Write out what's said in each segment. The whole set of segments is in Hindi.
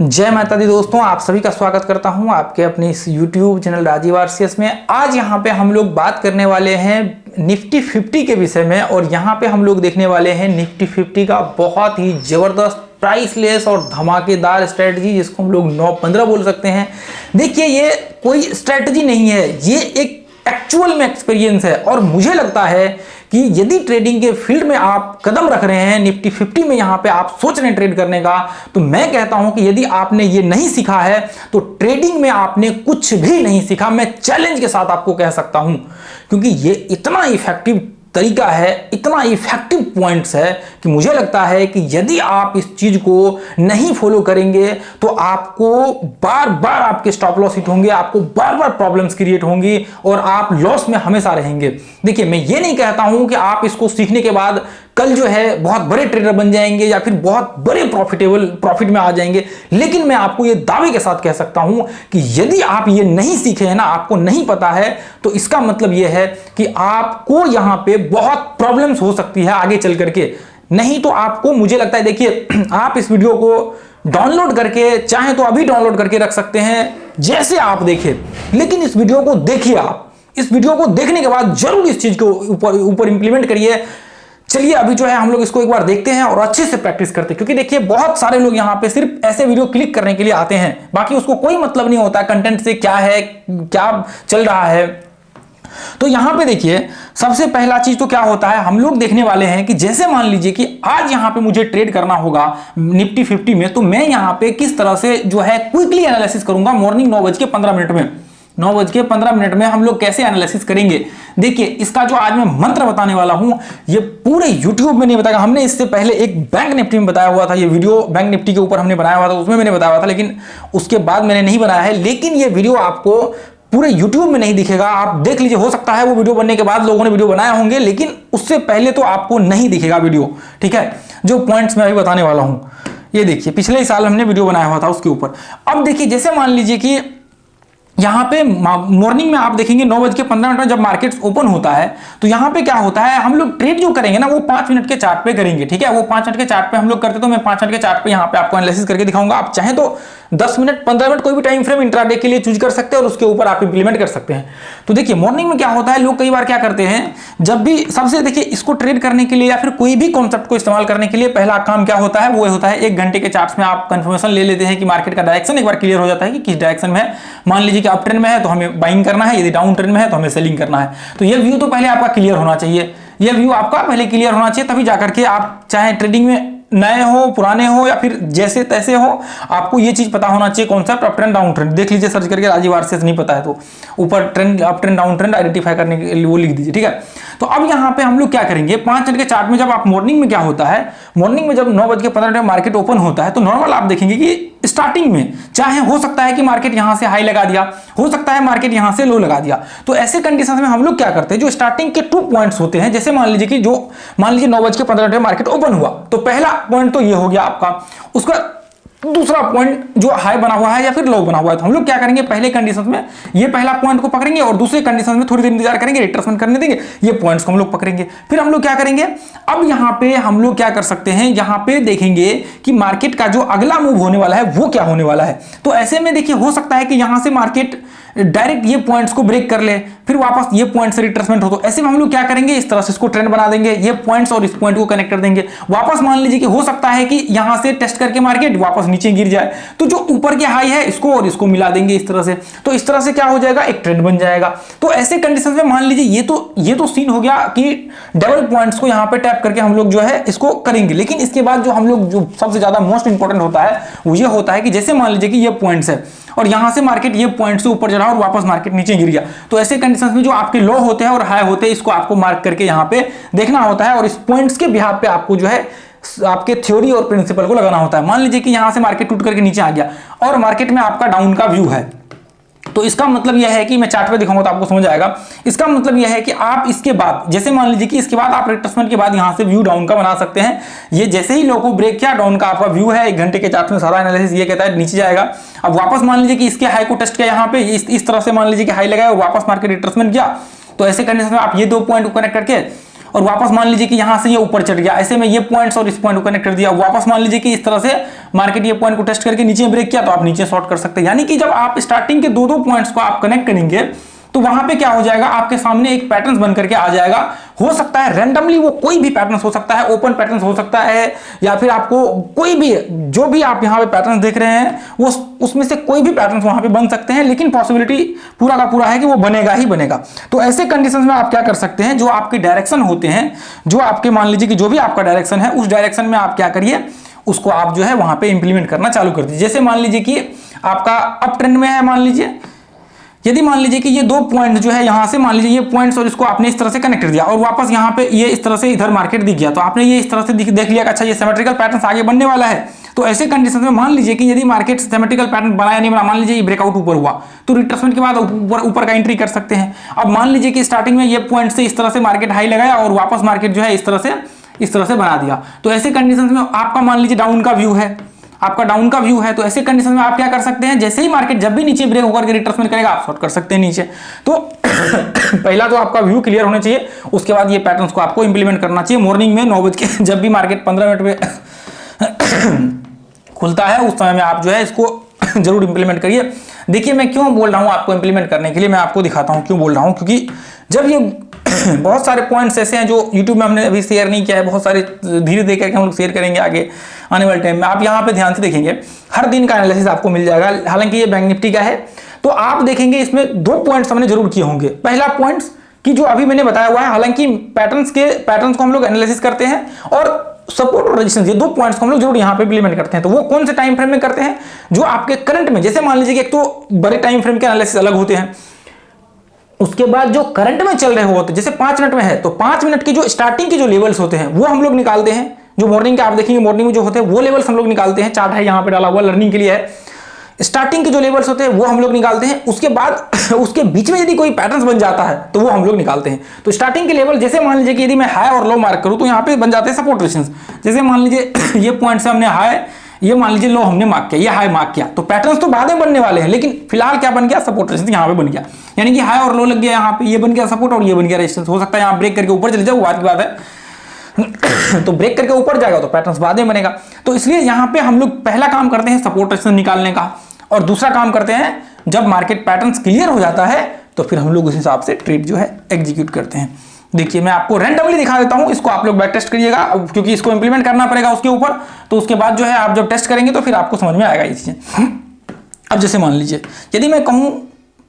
जय माता दी दोस्तों, आप सभी का स्वागत करता हूं आपके अपने इस YouTube चैनल राजीव आरसीएस में। आज यहां पे हम लोग बात करने वाले हैं निफ्टी 50 के विषय में और यहां पे हम लोग देखने वाले हैं निफ्टी 50 का बहुत ही जबरदस्त प्राइसलेस और धमाकेदार स्ट्रेटजी, जिसको हम लोग 9-15 बोल सकते हैं। देखिए, ये कोई स्ट्रेटजी नहीं है, ये एक एक्चुअल में एक्सपीरियंस है और मुझे लगता है कि यदि ट्रेडिंग के फील्ड में आप कदम रख रहे हैं, निफ्टी 50 में यहां पे आप सोच रहे हैं ट्रेड करने का, तो मैं कहता हूं कि यदि आपने ये नहीं सीखा है तो ट्रेडिंग में आपने कुछ भी नहीं सीखा। मैं चैलेंज के साथ आपको कह सकता हूं, क्योंकि ये इतना इफेक्टिव तरीका है, इतना इफेक्टिव पॉइंट्स है कि मुझे लगता है कि यदि आप इस चीज को नहीं फॉलो करेंगे तो आपको बार बार आपके स्टॉप लॉस हिट होंगे, आपको बार बार प्रॉब्लम्स क्रिएट होंगी और आप लॉस में हमेशा रहेंगे। देखिए, मैं ये नहीं कहता हूं कि आप इसको सीखने के बाद कल जो है बहुत बड़े ट्रेडर बन जाएंगे या फिर बहुत बड़े प्रॉफिट में आ जाएंगे, लेकिन मैं आपको ये दावे के साथ कह सकता हूं कि यदि आप ये नहीं सीखे हैं ना, आपको नहीं पता है, तो इसका मतलब ये है कि आपको यहां पे बहुत प्रॉब्लम्स हो सकती है आगे चल करके। नहीं तो आपको, मुझे लगता है, देखिए, आप इस वीडियो को डाउनलोड करके चाहे तो अभी डाउनलोड करके रख सकते हैं जैसे आप देखें, लेकिन इस वीडियो को देखिए। आप इस वीडियो को देखने के बाद जरूर इस चीज को ऊपर इंप्लीमेंट करिए। चलिए अभी जो है हम लोग इसको एक बार देखते हैं और अच्छे से प्रैक्टिस करते हैं, क्योंकि देखिए बहुत सारे लोग यहाँ पे सिर्फ ऐसे वीडियो क्लिक करने के लिए आते हैं, बाकी उसको कोई मतलब नहीं होता कंटेंट से, क्या है, क्या चल रहा है। तो यहां पे देखिए, सबसे पहला चीज तो क्या होता है, हम लोग देखने वाले हैं कि जैसे मान लीजिए कि आज यहां पे मुझे ट्रेड करना होगा निफ्टी 50 में, तो मैं यहां पे किस तरह से जो है क्विकली एनालिसिस करूंगा। मॉर्निंग 9:15 में 9:15 में हम लोग कैसे एनालिसिस करेंगे। देखिए, इसका जो आज मैं मंत्र बताने वाला हूं, ये पूरे YouTube में नहीं बताया। हमने इससे पहले एक बैंक निफ्टी में बताया हुआ था, ये वीडियो बैंक निफ्टी के ऊपर हमने बनाया हुआ था, उसमें मैंने बताया हुआ था, लेकिन उसके बाद मैंने नहीं बनाया है। लेकिन ये वीडियो आपको पूरे YouTube में नहीं दिखेगा, आप देख लीजिए। हो सकता है वो वीडियो बनने के बाद लोगों ने वीडियो बनाया होंगे, लेकिन उससे पहले तो आपको नहीं दिखेगा वीडियो, ठीक है। जो पॉइंट्स मैं अभी बताने वाला हूं, ये देखिए, पिछले ही साल हमने वीडियो बनाया हुआ था उसके ऊपर। अब देखिए, जैसे मान लीजिए कि यहां पे मॉर्निंग में आप देखेंगे 9:15 में जब मार्केट ओपन होता है, तो यहां पे क्या होता है, हम लोग ट्रेड जो करेंगे ना, वो 5 मिनट के चार्ट पे करेंगे, ठीक है। वो 5 मिनट के चार्ट पे हम लोग करते, तो मैं 5 मिनट के चार्ट पे यहां पे आपको एनालिसिस करके दिखाऊंगा। आप चाहें तो 10 मिनट 15 मिनट कोई भी टाइम फ्रेम इंट्राडे के लिए चूज कर सकते हैं और उसके ऊपर आप इंप्लीमेंट कर सकते हैं। तो देखिए, मॉर्निंग में क्या होता है, लोग कई बार क्या करते हैं, जब भी सबसे देखिए इसको ट्रेड करने के लिए या फिर कोई भी कॉन्सेप्ट को इस्तेमाल करने के लिए पहला काम क्या होता है, वो होता है 1 घंटे के चार्ट्स में आप कंफर्मेशन ले लेते हैं कि मार्केट का डायरेक्शन एक बार क्लियर हो जाता है कि किस डायरेक्शन में है। मान लीजिए कि अप ट्रेंड में है तो हमें बाइंग करना है, यदि डाउन ट्रेंड में है तो हमें सेलिंग करना है। तो ये व्यू तो पहले आपका क्लियर होना चाहिए, ये व्यू आपका पहले क्लियर होना चाहिए, तभी जाकर के आप चाहे ट्रेडिंग में नए हो, पुराने हो या फिर जैसे तैसे हो, आपको ये चीज पता होना चाहिए concept up trend down trend. देख लीजिए सर्च करके, राजीव आरसीएस नहीं पता है तो ऊपर trend up trend down trend identify करने के लिए वो लिख दीजिए, ठीक है। तो अब यहाँ पे हम लोग क्या करेंगे, 5 मिनट के चार्ट में जब आप मॉर्निंग में क्या होता है, मॉर्निंग में जब 9:15 में मार्केट ओपन होता है, तो नॉर्मल आप देखेंगे कि स्टार्टिंग में चाहे हो सकता है कि मार्केट यहां से हाई लगा दिया, हो सकता है मार्केट यहां से लो लगा दिया। तो ऐसे कंडीशंस में हम लोग क्या करते हैं, जो स्टार्टिंग के 2 पॉइंट्स होते हैं, जैसे मान लीजिए कि जो मान लीजिए 9:15 में मार्केट ओपन हुआ, तो पहला पॉइंट तो ये हो गया आपका। उसका दूसरा पॉइंट जो हाई बना हुआ है या फिर लो बना हुआ है, तो हम लोग क्या करेंगे, पहले कंडीशंस में ये पहला पॉइंट को पकड़ेंगे और दूसरे कंडीशंस में थोड़ी देर इंतजार करेंगे, रिट्रेसमेंट करने देंगे, ये पॉइंट्स को हम लोग पकड़ेंगे। फिर हम लोग क्या करेंगे, अब यहां पे हम लोग क्या कर सकते हैं, यहां पे देखेंगे कि मार्केट का जो अगला मूव होने वाला है वो क्या होने वाला है। तो ऐसे में देखिए, हो सकता है कि यहां से मार्केट डायरेक्ट ये पॉइंट्स को ब्रेक कर ले, फिर वापस ये पॉइंट से रिट्रेसमेंट हो। तो ऐसे में हम लोग क्या करेंगे, इस तरह से इसको ट्रेंड बना देंगे, ये पॉइंट्स और इस पॉइंट को कनेक्ट कर देंगे। वापस मान लीजिए कि हो सकता है कि यहां से टेस्ट करके मार्केट वापस नीचे गिर जाए, तो जो ऊपर के हाई है इसको और इसको मिला देंगे इस तरह से। तो इस तरह से क्या हो जाएगा, एक ट्रेंड बन जाएगा। तो ऐसे कंडीशन में मान लीजिए ये तो सीन हो गया कि डबल पॉइंट्स को यहां पे टैप करके हम लोग जो है इसको करेंगे। लेकिन इसके बाद जो हम लोग, जो सबसे ज्यादा मोस्ट इंपॉर्टेंट होता है, वो ये होता है कि जैसे मान लीजिए कि ये पॉइंट्स है और यहां से मार्केट ये पॉइंट से ऊपर चढ़ा और वापस मार्केट नीचे गिर गया, तो ऐसे कंडीशंस में जो आपके लो होते हैं और हाई होते हैं, इसको आपको मार्क करके यहां पे देखना होता है और इस पॉइंट्स के बिहाफ पे आपको जो है आपके थ्योरी और प्रिंसिपल को लगाना होता है। मान लीजिए कि यहां से मार्केट टूट करके नीचे आ गया और मार्केट में आपका डाउन का व्यू है, तो इसका मतलब यह है कि मैं चार्ट पे दिखाऊंगा तो आपको समझ आएगा। इसका मतलब यह है कि आप इसके बाद, जैसे मान लीजिए कि इसके बाद आप रिट्रेसमेंट के बाद यहां से व्यू डाउन का बना सकते हैं। ये जैसे ही लो को ब्रेक किया, डाउन का आपका व्यू है 1 घंटे के चार्ट में सारा एनालिसिस ये कहता है नीचे जाएगा। अब वापस मान लीजिए कि इसके हाई को टेस्ट किया, यहां पे इस तरह से मान लीजिए कि हाई लगाया और वापस मार्केट रिट्रेसमेंट किया, तो ऐसे कंडीशन में आप ये 2 पॉइंट को कनेक्ट करके और वापस मान लीजिए कि यहां से ये ऊपर चढ़ गया, ऐसे में ये पॉइंट्स और इस पॉइंट को कनेक्ट कर दिया, वापस मान लीजिए कि इस तरह से मार्केट ये पॉइंट को टेस्ट करके नीचे ब्रेक किया तो आप नीचे शॉर्ट कर सकते हैं। यानी कि जब आप स्टार्टिंग के दो पॉइंट्स को आप कनेक्ट करेंगे तो वहां पे क्या हो जाएगा, आपके सामने एक पैटर्न बन करके आ जाएगा। हो सकता है रैंडमली वो कोई भी पैटर्न हो सकता है, ओपन पैटर्न हो सकता है, या फिर आपको कोई भी जो भी आप यहां पे पैटर्न देख रहे हैं वो उसमें से कोई भी पैटर्न वहां पे बन सकते हैं, लेकिन पॉसिबिलिटी पूरा का पूरा है कि वो बनेगा ही बनेगा। तो ऐसे कंडीशंस में आप क्या कर सकते हैं, जो आपके डायरेक्शन होते हैं, जो आपके मान लीजिए कि जो भी आपका डायरेक्शन है उस डायरेक्शन में आप क्या करिए, उसको आप जो है वहां पे इंप्लीमेंट करना चालू कर दीजिए। जैसे मान लीजिए कि आपका अप ट्रेंड में है, मान लीजिए यदि मान लीजिए कि ये दो पॉइंट जो है यहां से मान लीजिए ये पॉइंट्स और इसको आपने इस तरह से कनेक्ट कर दिया और वापस यहां पे ये इस तरह से इधर मार्केट दिख गया, तो आपने ये इस तरह से देख लिया कि अच्छा ये सिमेट्रिकल पैटर्न आगे बनने वाला है। तो ऐसे कंडीशन में मान लीजिए कि यदि मार्केट सिमेट्रिकल पैटर्न बनाया नहीं बना, मान लीजिए ये ब्रेकआउट ऊपर हुआ तो रिट्रेसमेंट के बाद ऊपर का एंट्री कर सकते हैं। अब मान लीजिए कि स्टार्टिंग में ये पॉइंट से इस तरह से मार्केट हाई लगाया और वापस मार्केट जो है इस तरह से बना दिया, तो ऐसे कंडीशन में आपका मान लीजिए डाउन का व्यू है, आपका डाउन का व्यू है, तो ऐसे कंडीशन में आप क्या कर सकते हैं, जैसे ही मार्केट जब भी नीचे ब्रेक होकर के रिट्रेसमेंट करेगा आप शॉर्ट कर सकते हैं नीचे। तो पहला तो आपका व्यू क्लियर होना चाहिए, उसके बाद ये पैटर्न्स को आपको इंप्लीमेंट करना चाहिए। मॉर्निंग में 9 बजे जब भी मार्केट 15 मिनट में खुलता है उस समय में आप जो है इसको जरूर इंप्लीमेंट करिए। देखिए मैं क्यों बोल रहा हूं आपको इंप्लीमेंट करने के लिए, मैं आपको दिखाता हूं क्यों बोल रहा हूं, क्योंकि जब ये बहुत सारे पॉइंट्स ऐसे हैं जो YouTube में हमने अभी शेयर नहीं किया है, बहुत सारे धीरे धीरे करके हम लोग शेयर करेंगे आगे आने वाले टाइम में। आप यहाँ पे ध्यान से देखेंगे हर दिन का एनालिसिस आपको मिल जाएगा, हालांकि ये बैंक निफ्टी का है। तो आप देखेंगे इसमें 2 पॉइंट्स हमने जरूर किए होंगे। पहला पॉइंट्स कि जो अभी मैंने बताया हुआ है, हालांकि पैटर्न्स को हम लोग एनालिसिस करते हैं और सपोर्ट और रेजिस्टेंस ये 2 पॉइंट्स को हम लोग जरूर यहाँ पे इंप्लीमेंट करते हैं। तो वो कौन से टाइम फ्रेम में करते हैं, जो आपके करंट में, जैसे मान लीजिए कि एक तो बड़े टाइम फ्रेम के एनालिसिस अलग होते हैं, उसके बाद जो करंट में चल रहे होते हैं, जैसे 5 मिनट में है तो 5 मिनट की जो स्टार्टिंग के जो लेवल्स होते हैं वो हम लोग निकालते हैं। जो मॉर्निंग के आप देखेंगे मॉर्निंग में जो होते हैं वो लेवल्स हम लोग निकालते हैं, चार्ट है यहाँ पे डाला हुआ लर्निंग के लिए है। स्टार्टिंग के जो लेवल्स होते हैं वो हम लोग निकालते हैं, उसके बाद उसके बीच में यदि कोई पैटर्न बन जाता है तो वो हम लोग निकालते हैं। तो स्टार्टिंग के लेवल जैसे मान लीजिए कि यदि मैं हाई और लो मार्क करूं तो यहाँ पे बन जाते हैं सपोर्ट रेजिस्टेंस। जैसे मान लीजिए ये पॉइंट से हमने हाई, ये मान लीजिए लो हमने मार्क किया, ये हाई मार्क किया, तो पैटर्न्स तो बाद में बनने वाले हैं, लेकिन फिलहाल क्या बन गया, सपोर्ट रेजिस्टेंस यहाँ पे बन गया। यानी कि हाई और लो लग गया यहाँ पे, ये बन गया सपोर्ट और ये बन गया रेजिस्टेंस। हो सकता है यहाँ ब्रेक करके ऊपर चले जाओ, बात की बात है तो ब्रेक करके ऊपर जाएगा तो पैटर्न्स बाद में बनेगा। तो इसलिए यहाँ पे हम लोग पहला काम करते हैं सपोर्ट रेजिस्टेंस निकालने का, और दूसरा काम करते हैं जब मार्केट पैटर्न्स क्लियर हो जाता है तो फिर हम लोग उस हिसाब से ट्रेड जो है एग्जीक्यूट करते हैं। देखिए मैं आपको रैंडमली दिखा देता हूं, इसको आप लोग बैक टेस्ट करिएगा क्योंकि इसको इंप्लीमेंट करना पड़ेगा उसके ऊपर, तो उसके बाद जो है आप जब टेस्ट करेंगे तो फिर आपको समझ में आएगा ये चीजें। अब जैसे मान लीजिए यदि मैं कहूं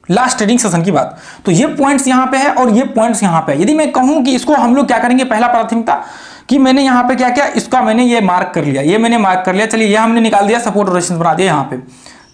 लास्ट ट्रेडिंग सेशन की बात, तो ये पॉइंट्स यहां पे है और ये पॉइंट्स यहां पे है। यदि मैं कहूं कि इसको हम लोग क्या करेंगे, पहला प्राथमिकता कि मैंने यहाँ पे क्या किया, इसका मैंने ये मार्क कर लिया, ये मैंने मार्क कर लिया, चलिए ये हमने निकाल दिया, सपोर्ट और रेजिस्टेंस बना दिया यहाँ पे,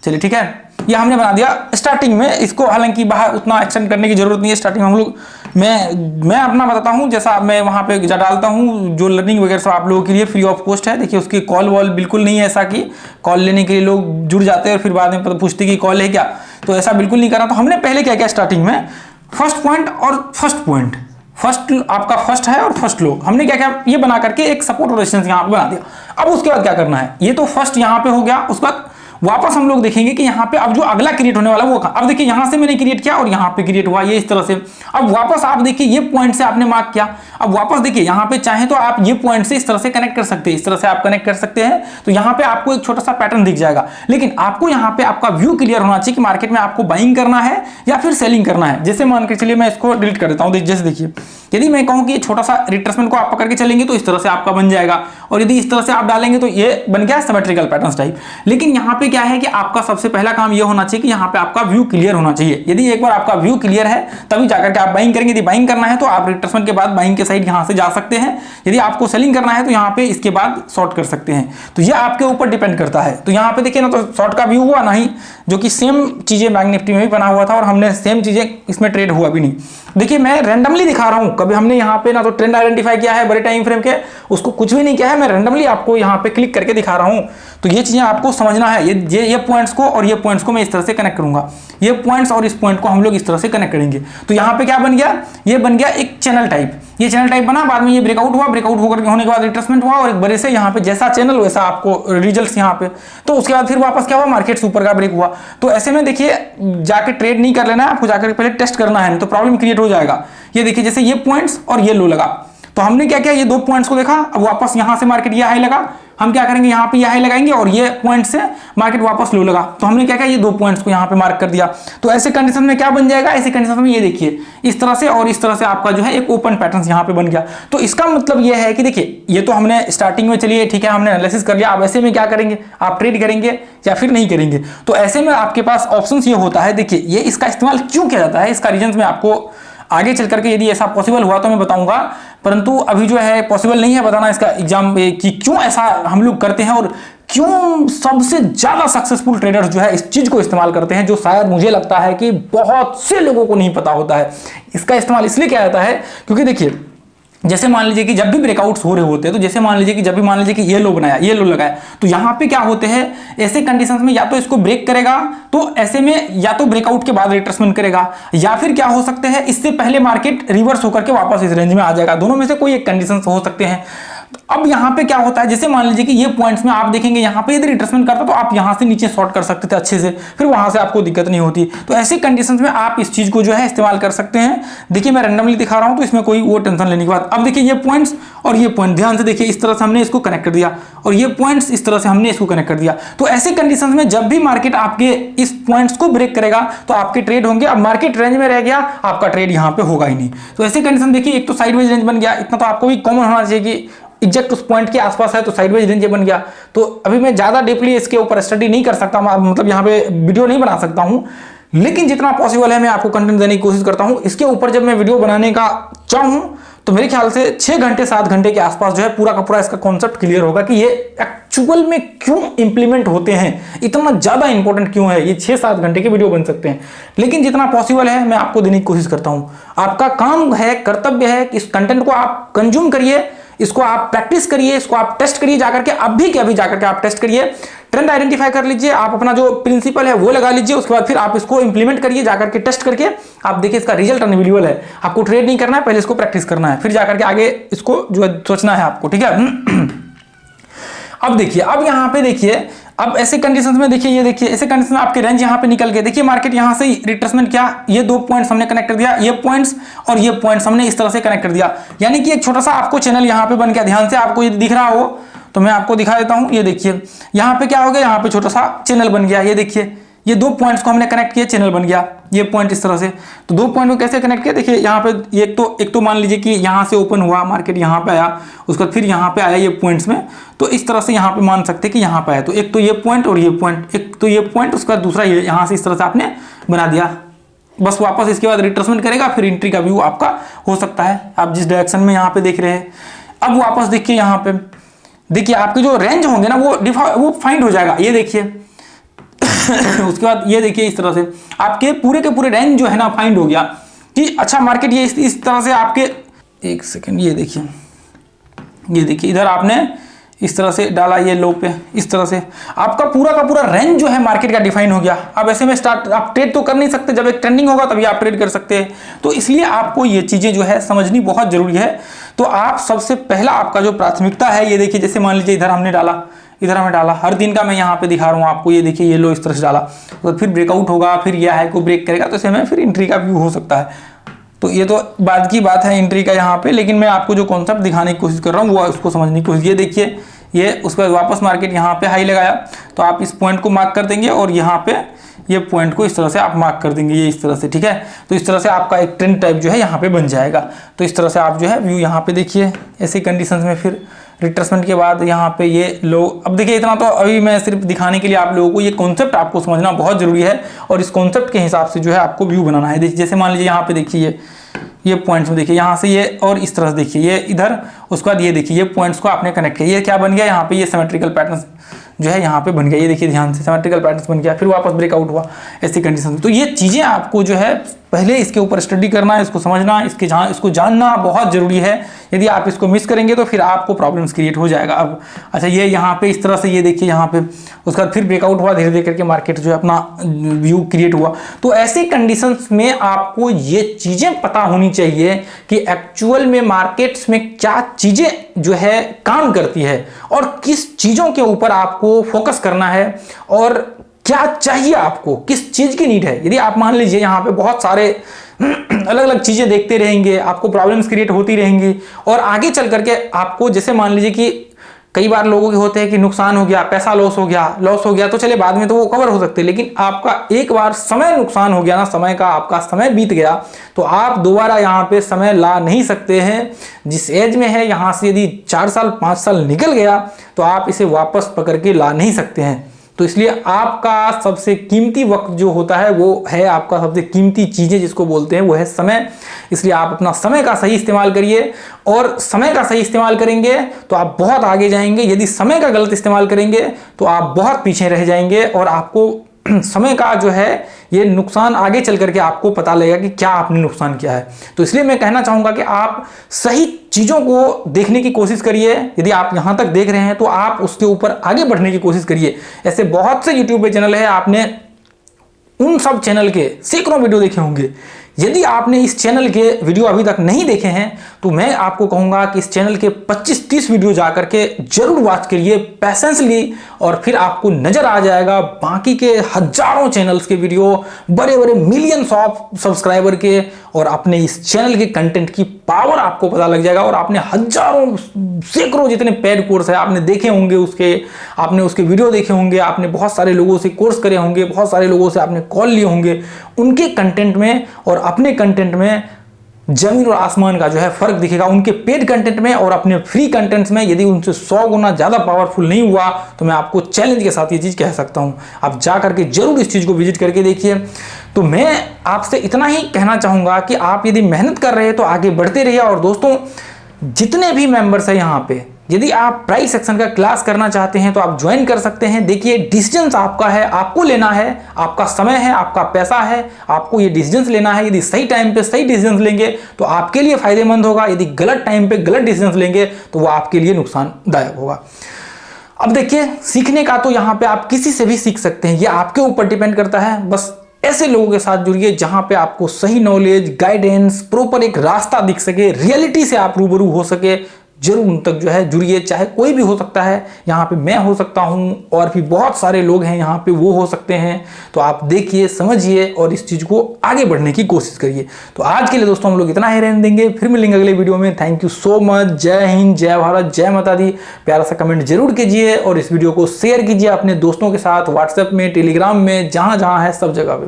चलिए ठीक है, ये हमने बना दिया स्टार्टिंग में। इसको हालांकि बाहर उतना एक्सटेंड करने की जरूरत नहीं है, स्टार्टिंग में हम लोग मैं अपना बताता हूँ, जैसा मैं वहाँ पे डालता हूँ जो लर्निंग वगैरह सब आप लोगों के लिए फ्री ऑफ कॉस्ट है। देखिए उसकी कॉल वॉल बिल्कुल नहीं है ऐसा कि कॉल लेने के लिए लोग जुड़ जाते हैं और फिर बाद में पूछते कि कॉल है क्या, तो ऐसा बिल्कुल नहीं करना। तो हमने पहले क्या किया, स्टार्टिंग में फर्स्ट पॉइंट और फर्स्ट पॉइंट, फर्स्ट आपका फर्स्ट है और फर्स्ट लो, हमने क्या किया, ये बना करके एक सपोर्ट और रेजिस्टेंस यहाँ पे बना दिया। अब उसके बाद क्या करना है, ये तो फर्स्ट यहाँ पे हो गया, उसके बाद वापस हम लोग देखेंगे कि यहाँ पे अब जो अगला क्रिएट होने वाला वो, अब देखिए यहाँ से मैंने क्रिएट किया और यहाँ पे क्रिएट हुआ, ये इस तरह से। अब वापस आप देखिए ये पॉइंट से आपने मार्क किया, अब वापस देखिए यहाँ पे चाहे तो आप ये पॉइंट से इस तरह से कनेक्ट कर सकते हैं, इस तरह से आप कनेक्ट कर सकते हैं, तो यहाँ पे आपको एक छोटा सा पैटर्न दिख जाएगा। लेकिन आपको यहाँ पे आपका व्यू क्लियर होना चाहिए कि मार्केट में आपको बाइंग करना है या फिर सेलिंग करना है। जैसे मान के चलिए मैं इसको डिलीट कर देता हूँ, जैसे देखिए यदि मैं कहूँ कि छोटा सा रिट्रेसमेंट को आप पकड़ के चलेंगे तो इस तरह से आपका बन जाएगा, और यदि इस तरह से आप डालेंगे तो ये बन गया सिमेट्रिकल पैटर्न टाइप। लेकिन यहाँ पे क्या है कि आपका सबसे पहला काम ये होना चाहिए कि यहाँ पे आपका व्यू क्लियर होना चाहिए। यदि एक बार आपका व्यू क्लियर है तभी जाकर के आप बाइंग करेंगे। यदि बाइंग करना है तो आप रिट्रेसमेंट के बाद बाइंग के साइड यहाँ से जा सकते हैं, यदि आपको सेलिंग करना है तो यहाँ पे इसके बाद शॉर्ट कर सकते हैं। तो ये आपके ऊपर डिपेंड करता है। तो यहाँ पे देखिए ना, तो शॉर्ट का व्यू हुआ ना ही, जो कि सेम चीजें बैंक निफ्टी में भी बना हुआ था और हमने सेम चीजें इसमें ट्रेड हुआ भी नहीं। देखिए मैं रैंडमली दिखा रहा हूं, कभी हमने यहाँ पे ना तो ट्रेंड आइडेंटिफाई किया है बड़े टाइम फ्रेम के, उसको कुछ भी नहीं किया है, मैं रैंडमली आपको यहाँ पे क्लिक करके दिखा रहा हूं। तो ये चीजें आपको समझना है, ये पॉइंट्स को और ये पॉइंट्स को मैं इस तरह से कनेक्ट करूंगा, ये पॉइंट्स और इस पॉइंट को हम लोग इस तरह से कनेक्ट करेंगे। तो यहाँ पे क्या बन गया, ये बन गया एक चैनल टाइप, ये चैनल टाइप बना, बाद में ये ब्रेकआउट हुआ, ब्रेकआउट होकर होने के बाद रिट्रेसमेंट हुआ और एक बड़े से यहाँ पे जैसा चैनल वैसा आपको रिजल्ट्स यहाँ पे। तो उसके बाद फिर वापस क्या हुआ, मार्केट ऊपर का ब्रेक हुआ। तो ऐसे में देखिए जाके ट्रेड नहीं कर लेना है आपको, जाकर पहले टेस्ट करना है, नहीं तो प्रॉब्लम क्रिएट हो जाएगा। ये देखिए जैसे ये पॉइंट्स और ये लो लगा, तो हमने क्या किया, ये 2 पॉइंट्स को देखा, अब वापस यहां से मार्केट ये हाई लगा, हम क्या करेंगे यहाँ पे ये हाई लगाएंगे और ये पॉइंट से मार्केट वापस लो लगा, तो हमने क्या किया, ये 2 पॉइंट्स को यहाँ पे मार्क कर दिया। तो ऐसे कंडीशन में क्या बन जाएगा, ऐसी कंडीशन में ये देखिए इस तरह से और इस तरह से आपका जो है एक ओपन पैटर्न यहाँ पे बन गया। तो इसका मतलब ये है कि देखिए ये तो हमने स्टार्टिंग में, चलिए ठीक है, हमने एनालिसिस कर लिया। अब ऐसे में क्या करेंगे, आप ट्रेड करेंगे या फिर नहीं करेंगे। तो ऐसे में आपके पास ऑप्शन ये होता है। देखिए ये इसका इस्तेमाल क्यों किया जाता है, इसका रीजन मैं आपको आगे चल करके यदि ऐसा पॉसिबल हुआ तो मैं बताऊंगा, परंतु अभी जो है पॉसिबल नहीं है बताना इसका एग्जाम कि क्यों ऐसा हम लोग करते हैं और क्यों सबसे ज्यादा सक्सेसफुल ट्रेडर्स जो है इस चीज को इस्तेमाल करते हैं, जो शायद मुझे लगता है कि बहुत से लोगों को नहीं पता होता है। इसका इस्तेमाल इसलिए किया जाता है क्योंकि देखिए जैसे मान लीजिए कि जब भी ब्रेकआउट्स हो रहे होते हैं, तो जैसे मान लीजिए कि जब भी मान लीजिए कि ये लो बनाया, ये लो लगाया, तो यहाँ पे क्या होते हैं ऐसे कंडीशंस में, या तो इसको ब्रेक करेगा, तो ऐसे में या तो ब्रेकआउट के बाद रिट्रेसमेंट करेगा, या फिर क्या हो सकते हैं इससे पहले मार्केट रिवर्स होकर के वापस इस रेंज में आ जाएगा। दोनों में से कोई एक कंडीशन हो सकते हैं। अब यहाँ पे क्या होता है, जैसे मान लीजिए कि ये पॉइंट्स में आप देखेंगे यहाँ पे यदि रिट्रेसमेंट करता तो आप यहाँ से नीचे शॉर्ट कर सकते थे अच्छे से, फिर वहां से आपको दिक्कत नहीं होती। तो ऐसे कंडीशंस में आप इस चीज को जो है इस्तेमाल कर सकते हैं। देखिए मैं रैंडमली दिखा रहा हूं, तो इसमें कोई वो टेंशन लेने की बात। अब देखिए ये पॉइंट्स और ये पॉइंट ध्यान से देखिए, इस तरह से हमने इसको कनेक्ट कर दिया और ये पॉइंट्स इस तरह से हमने इसको कनेक्ट कर दिया। तो ऐसे कंडीशंस में जब भी मार्केट आपके इस पॉइंट्स को ब्रेक करेगा तो आपके ट्रेड होंगे। अब मार्केट रेंज में रह गया, आपका ट्रेड यहाँ पे होगा ही नहीं। तो ऐसे कंडीशन देखिए, एक तो साइडवेज रेंज बन गया, इतना तो आपको भी कॉमन होना चाहिए कि एग्जैक्ट उस पॉइंट के आसपास है तो साइडवेज रेंज बन गया। तो अभी मैं ज्यादा डीपली इसके ऊपर स्टडी नहीं कर सकता, मतलब यहाँ पे वीडियो नहीं बना सकता हूँ, लेकिन जितना पॉसिबल है मैं आपको कंटेंट देने की कोशिश करता हूँ। इसके ऊपर जब मैं वीडियो बनाने का चाहूँ तो मेरे ख्याल से 6 घंटे 7 घंटे के आसपास जो है पूरा का पूरा इसका कॉन्सेप्ट क्लियर होगा कि ये एक्चुअल में क्यों इंप्लीमेंट होते हैं, इतना ज्यादा इंपॉर्टेंट क्यों है। ये 6-7 घंटे के वीडियो बन सकते हैं, लेकिन जितना पॉसिबल है मैं आपको देने की कोशिश करता हूं। आपका काम है, कर्तव्य है कि इस कंटेंट को आप कंज्यूम करिए, इसको आप प्रैक्टिस करिए, इसको आप टेस्ट करिए जाकर के, अभी के अभी जाकर के आप टेस्ट करिए, ट्रेंड आइडेंटिफाई कर लीजिए, आप अपना जो प्रिंसिपल है वो लगा लीजिए, उसके बाद फिर आप इसको इंप्लीमेंट करिए जाकर के, टेस्ट करके आप देखिए इसका रिजल्ट अनबिलीवेबल है। आपको ट्रेड नहीं करना है, पहले इसको प्रैक्टिस करना है, फिर जाकर के आगे इसको जो है सोचना है आपको, ठीक है। अब देखिए, अब यहाँ पे देखिए, अब ऐसे कंडीशंस में देखिए, ये देखिए ऐसे कंडीशन में आपके रेंज यहाँ पे निकल गए। देखिए मार्केट यहाँ से रिट्रेसमेंट किया, ये 2 पॉइंट्स हमने कनेक्ट कर दिया, ये पॉइंट्स और ये पॉइंट्स हमने इस तरह से कनेक्ट कर दिया, यानी कि एक छोटा सा आपको चैनल यहाँ पे बन गया। ध्यान से आपको ये दिख रहा हो तो मैं आपको दिखा देता हूँ। ये देखिए यहाँ पे क्या हो गया, यहाँ पे छोटा सा चैनल बन गया। ये देखिए ये 2 पॉइंट्स को हमने कनेक्ट किया, चैनल बन गया, ये पॉइंट इस तरह से। तो 2 पॉइंट को कैसे कनेक्ट किया, देखिए यहाँ पे एक तो मान लीजिए कि यहाँ से ओपन हुआ, मार्केट यहाँ पे आया, उसके बाद फिर यहाँ पे आया ये पॉइंट्स में, तो इस तरह से यहाँ पे मान सकते हैं कि यहाँ पे आया। तो एक तो ये पॉइंट और ये पॉइंट, एक तो ये पॉइंट, उसका दूसरा ये, यहाँ से इस तरह से आपने बना दिया। बस वापस इसके बाद रिट्रेसमेंट करेगा, फिर एंट्री का व्यू आपका हो सकता है, आप जिस डायरेक्शन में यहाँ पे देख रहे हैं। अब वापस देखिए यहाँ पे, देखिए आपके जो रेंज होंगे ना वो फाइंड हो जाएगा। ये देखिए उसके बाद ये देखिए इस तरह से आपके पूरे के पूरे रेंज जो है ना फाइंड हो गया कि अच्छा मार्केट ये इस तरह से आपके, एक सेकंड, ये देखिए इधर आपने इस तरह से डाला, ये लो पे इस तरह से आपका पूरा का पूरा रेंज जो है मार्केट का डिफाइन हो गया। अब ऐसे में आप ट्रेड तो कर नहीं सकते, जब एक ट्रेंडिंग होगा तभी आप ट्रेड कर सकते हैं। तो इसलिए आपको ये चीजें जो है समझनी बहुत जरूरी है। तो आप सबसे पहला आपका जो प्राथमिकता है, ये देखिए जैसे मान लीजिए इधर हमने डाला, हर दिन का मैं यहाँ पे दिखा रहा हूँ आपको। ये देखिए ये लो इस तरह से डाला, तो फिर ब्रेकआउट होगा, फिर यह हाई को ब्रेक करेगा, तो ऐसे में फिर एंट्री का व्यू हो सकता है। तो ये तो बाद की बात है एंट्री का यहाँ पे, लेकिन मैं आपको जो कॉन्सेप्ट दिखाने की कोशिश कर रहा हूँ वो उसको समझने की कोशिश। ये देखिए ये उसके बाद वापस मार्केट यहाँ पे हाई लगाया, तो आप इस पॉइंट को मार्क कर देंगे और यहाँ पे ये पॉइंट को इस तरह से आप मार्क कर देंगे, ये इस तरह से, ठीक है। तो इस तरह से आपका एक ट्रेंड टाइप जो है यहाँ पे बन जाएगा। तो इस तरह से आप जो है व्यू यहाँ पे देखिए, ऐसी कंडीशंस में फिर रिट्रेसमेंट के बाद यहाँ पे ये लो। अब देखिए इतना तो अभी मैं सिर्फ दिखाने के लिए आप लोगों को, ये कॉन्सेप्ट आपको समझना बहुत जरूरी है और इस कॉन्सेप्ट के हिसाब से जो है आपको व्यू बनाना है। जैसे मान लीजिए यहाँ पे देखिए ये पॉइंट्स में देखिए यहाँ से ये और इस तरह से देखिए ये इधर, उसके बाद ये देखिए ये पॉइंट्स को आपने कनेक्ट किया, ये क्या बन गया यहाँ पे, ये सिमेट्रिकल पैटर्न जो है यहाँ पे बन गया। ये देखिए ध्यान से सिमेट्रिकल पैटर्न बन गया, फिर वापस ब्रेकआउट हुआ, ऐसी कंडीशन में। तो ये चीजें आपको जो है पहले इसके ऊपर स्टडी करना, इसको समझना, इसको जानना बहुत जरूरी है। यदि आप इसको मिस करेंगे तो फिर आपको प्रॉब्लम्स क्रिएट हो जाएगा। अब अच्छा ये यहाँ पे इस तरह से ये देखिए यहाँ पे, उसके बाद फिर ब्रेकआउट हुआ, धीरे धीरे करके मार्केट जो है अपना व्यू क्रिएट हुआ। तो ऐसी कंडीशंस में आपको ये चीजें पता होनी चाहिए कि एक्चुअल में मार्केट्स में क्या चीजें जो है काम करती है और किस चीजों के ऊपर आपको फोकस करना है और क्या चाहिए आपको, किस चीज की नीड है। यदि आप मान लीजिए यहाँ पे बहुत सारे अलग अलग चीजें देखते रहेंगे, आपको प्रॉब्लम्स क्रिएट होती रहेंगी और आगे चल करके आपको, जैसे मान लीजिए कि कई बार लोगों के होते हैं कि नुकसान हो गया, पैसा लॉस हो गया तो चले बाद में तो वो कवर हो सकते हैं, लेकिन आपका एक बार समय नुकसान हो गया ना, समय का आपका समय बीत गया तो आप दोबारा यहाँ पे समय ला नहीं सकते हैं। जिस एज में है यहाँ से यदि 4 साल 5 साल निकल गया तो आप इसे वापस पकड़ के ला नहीं सकते हैं। तो इसलिए आपका सबसे कीमती वक्त जो होता है वो है, आपका सबसे कीमती चीजें जिसको बोलते हैं वो है समय। इसलिए आप अपना समय का सही इस्तेमाल करिए और समय का सही इस्तेमाल करेंगे तो आप बहुत आगे जाएंगे। यदि समय का गलत इस्तेमाल करेंगे तो आप बहुत पीछे रह जाएंगे और आपको समय का जो है ये नुकसान आगे चल करके आपको पता लगेगा कि क्या आपने नुकसान किया है। तो इसलिए मैं कहना चाहूंगा कि आप सही चीजों को देखने की कोशिश करिए। यदि आप यहां तक देख रहे हैं तो आप उसके ऊपर आगे बढ़ने की कोशिश करिए। ऐसे बहुत से यूट्यूब पे चैनल है, आपने उन सब चैनल के सैकड़ों वीडियो देखे होंगे। यदि आपने इस चैनल के वीडियो अभी तक नहीं देखे हैं तो मैं आपको कहूंगा कि इस चैनल के 25-30 वीडियो जाकर के जरूर वॉच करिए पैशेंसली, और फिर आपको नजर आ जाएगा बाकी के हजारों चैनल्स के वीडियो, बड़े बड़े मिलियंस ऑफ सब्सक्राइबर के, और अपने इस चैनल के कंटेंट की पावर आपको पता लग जाएगा। और आपने हजारों सैकड़ों जितने पेड कोर्स है आपने देखे होंगे, आपने उसके वीडियो देखे होंगे, आपने बहुत सारे लोगों से कोर्स करे होंगे, बहुत सारे लोगों से आपने कॉल लिए होंगे, उनके कंटेंट में और अपने कंटेंट में जमीन और आसमान का जो है फर्क दिखेगा। उनके पेड कंटेंट में और अपने फ्री कंटेंट्स में यदि उनसे 100 गुना ज्यादा पावरफुल नहीं हुआ तो मैं आपको चैलेंज के साथ ये चीज कह सकता हूं। आप जा करके जरूर इस चीज को विजिट करके देखिए। तो मैं आपसे इतना ही कहना चाहूंगा कि आप यदि मेहनत कर रहे हैं तो आगे बढ़ते रहिए। और दोस्तों, जितने भी मेंबर्स हैं यहाँ पे, यदि आप प्राइस सेक्शन का क्लास करना चाहते हैं तो आप ज्वाइन कर सकते हैं। देखिए, डिसीजंस आपका है, आपको लेना है, आपका समय है, आपका पैसा है, आपको ये डिसीजंस लेना है। यदि सही टाइम पे सही डिसीजंस लेंगे तो आपके लिए फायदेमंद होगा, यदि गलत टाइम पे गलत डिसीजंस लेंगे तो वो आपके लिए नुकसानदायक होगा। अब देखिए, सीखने का तो यहाँ पे आप किसी से भी सीख सकते हैं, ये आपके ऊपर डिपेंड करता है। बस ऐसे लोगों के साथ जुड़िए जहां पे आपको सही नॉलेज, गाइडेंस, प्रॉपर एक रास्ता दिख सके, रियलिटी से आप रूबरू हो सके। जरूर उन तक जो है जुड़िए, चाहे कोई भी हो सकता है। यहाँ पे मैं हो सकता हूँ और भी बहुत सारे लोग हैं यहाँ पे, वो हो सकते हैं। तो आप देखिए, समझिए और इस चीज को आगे बढ़ने की कोशिश करिए। तो आज के लिए दोस्तों हम लोग इतना ही रहने देंगे, फिर मिलेंगे अगले वीडियो में। Thank you so much. जय हिंद, जय भारत, जय माता दी। प्यारा सा कमेंट जरूर कीजिए और इस वीडियो को शेयर कीजिए अपने दोस्तों के साथ, व्हाट्सएप में, टेलीग्राम में, जहां जहां है सब जगह पे।